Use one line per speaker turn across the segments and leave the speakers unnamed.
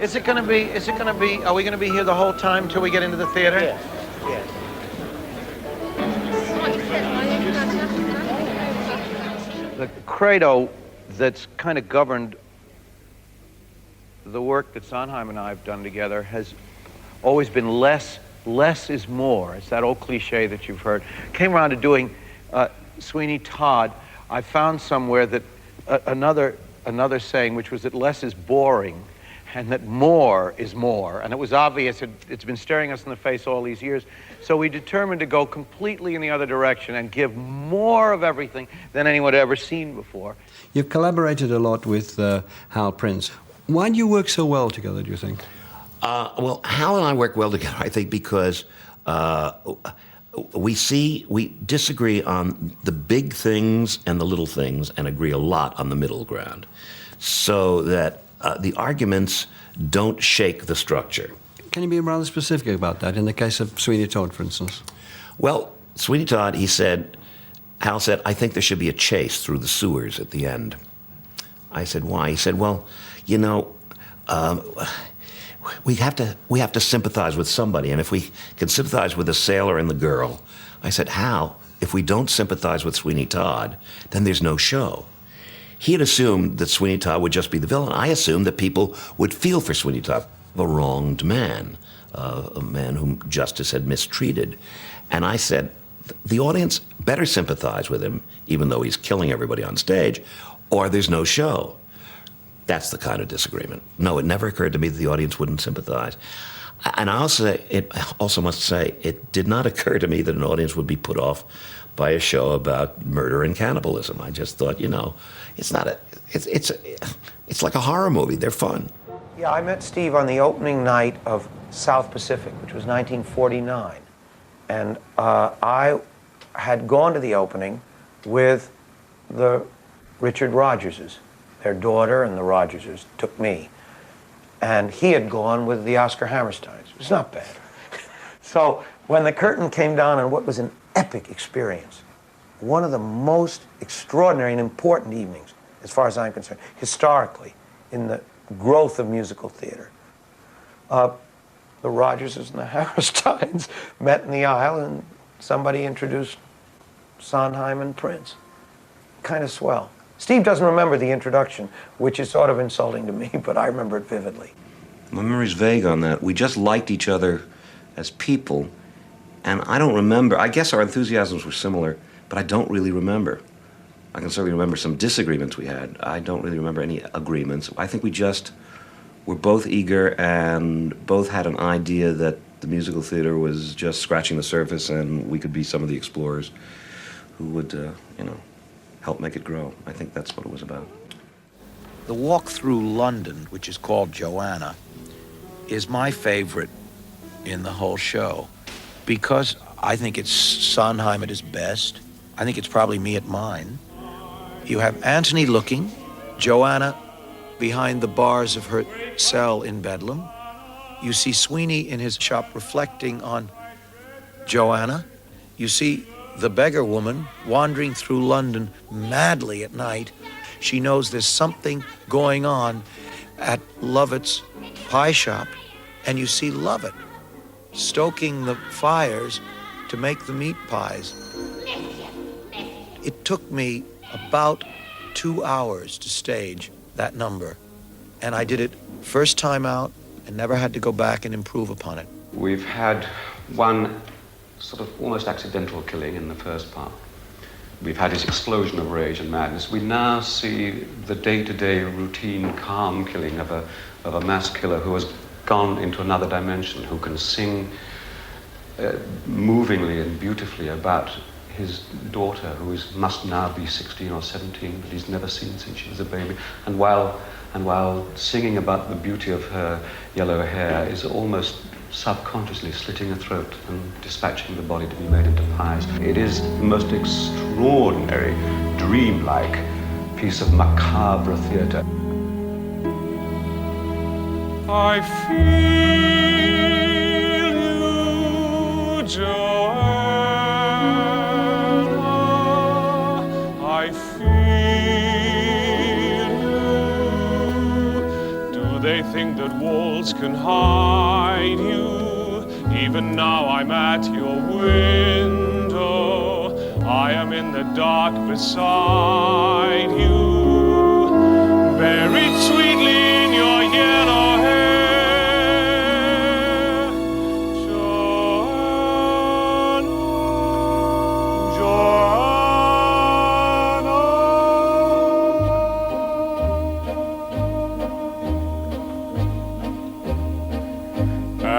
Is it gonna be, are we gonna be here the whole time till we get into the theater?
Yes, yes.
The credo that's kind of governed the work that Sondheim and I have done together has always been less is more. It's that old cliche that you've heard. Came around to doing Sweeney Todd. I found somewhere that another saying, which was that less is boring and that more is more. And it was obvious, it's been staring us in the face all these years. So we determined to go completely in the other direction and give more of everything than anyone had ever seen before.
You've collaborated a lot with Hal Prince. Why do you work so well together, do you think?
Well, Hal and I work well together, I think, because we disagree on the big things and the little things and agree a lot on the middle ground, so that the arguments don't shake the structure.
Can you be rather specific about that in the case of Sweeney Todd, for instance?
Well, Sweeney Todd, Hal said, I think there should be a chase through the sewers at the end. I said, why? He said, well, you know, we have to sympathize with somebody, and if we can sympathize with the sailor and the girl, I said, Hal, if we don't sympathize with Sweeney Todd, then there's no show. He had assumed that Sweeney Todd would just be the villain. I assumed that people would feel for Sweeney Todd, a wronged man, a man whom justice had mistreated. And I said, the audience better sympathize with him, even though he's killing everybody on stage, or there's no show. That's the kind of disagreement. No, it never occurred to me that the audience wouldn't sympathize. And I also must say, it did not occur to me that an audience would be put off by a show about murder and cannibalism. I just thought, you know, it's like a horror movie. They're fun.
Yeah, I met Steve on the opening night of South Pacific, which was 1949. And I had gone to the opening with the Richard Rogerses. Their daughter and the Rogerses took me. And he had gone with the Oscar Hammersteins. It was not bad. So when the curtain came down on what was an epic experience, one of the most extraordinary and important evenings, as far as I'm concerned, historically, in the growth of musical theater, the Rogerses and the Hammersteins met in the aisle, and somebody introduced Sondheim and Prince. Kind of swell. Steve doesn't remember the introduction, which is sort of insulting to me, but I remember it vividly.
My memory's vague on that. We just liked each other as people, and I don't remember. I guess our enthusiasms were similar, but I don't really remember. I can certainly remember some disagreements we had. I don't really remember any agreements. I think we just were both eager and both had an idea that the musical theater was just scratching the surface and we could be some of the explorers who would, you know, help make it grow. I think that's what it was about.
The walk through London, which is called Joanna, is my favorite in the whole show because I think it's Sondheim at his best. I think it's probably me at mine. You have Antony looking, Joanna behind the bars of her cell in Bedlam. You see Sweeney in his shop reflecting on Joanna. You see the beggar woman wandering through London madly at night. She knows there's something going on at Lovett's pie shop, and you see Lovett stoking the fires to make the meat pies. It took me about 2 hours to stage that number, and I did it first time out and never had to go back and improve upon it.
We've had one sort of almost accidental killing in the first part. We've had his explosion of rage and madness. We now see the day-to-day routine, calm killing of a mass killer who has gone into another dimension, who can sing movingly and beautifully about his daughter, who must now be 16 or 17, but he's never seen since she was a baby. And while singing about the beauty of her yellow hair, is almost subconsciously slitting her throat and dispatching the body to be made into pies. It is the most extraordinary, dreamlike piece of macabre theatre.
I feel you, Joanna. I feel you. Do they think think that walls can hide you. Even now I'm at your window. I am in the dark beside you, buried sweetly in your yellow hair. Joanna,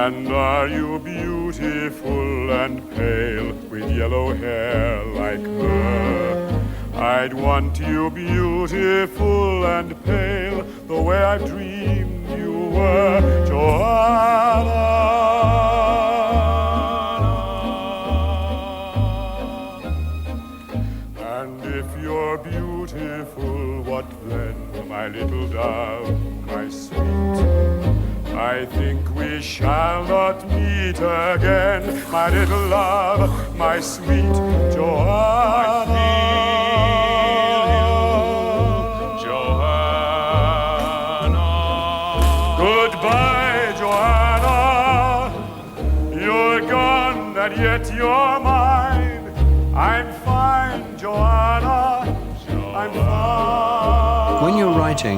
And are you beautiful and pale with yellow hair like her? I'd want you beautiful and pale the way I dreamed you were, Joanna. And if you're beautiful, what then, my little dove, my sweet? I think we shall not meet again, my little love, my sweet Joanna. I feel you, Joanna. Goodbye, Joanna. You're gone and yet you're mine. I'm fine, Joanna. I'm fine.
When you're writing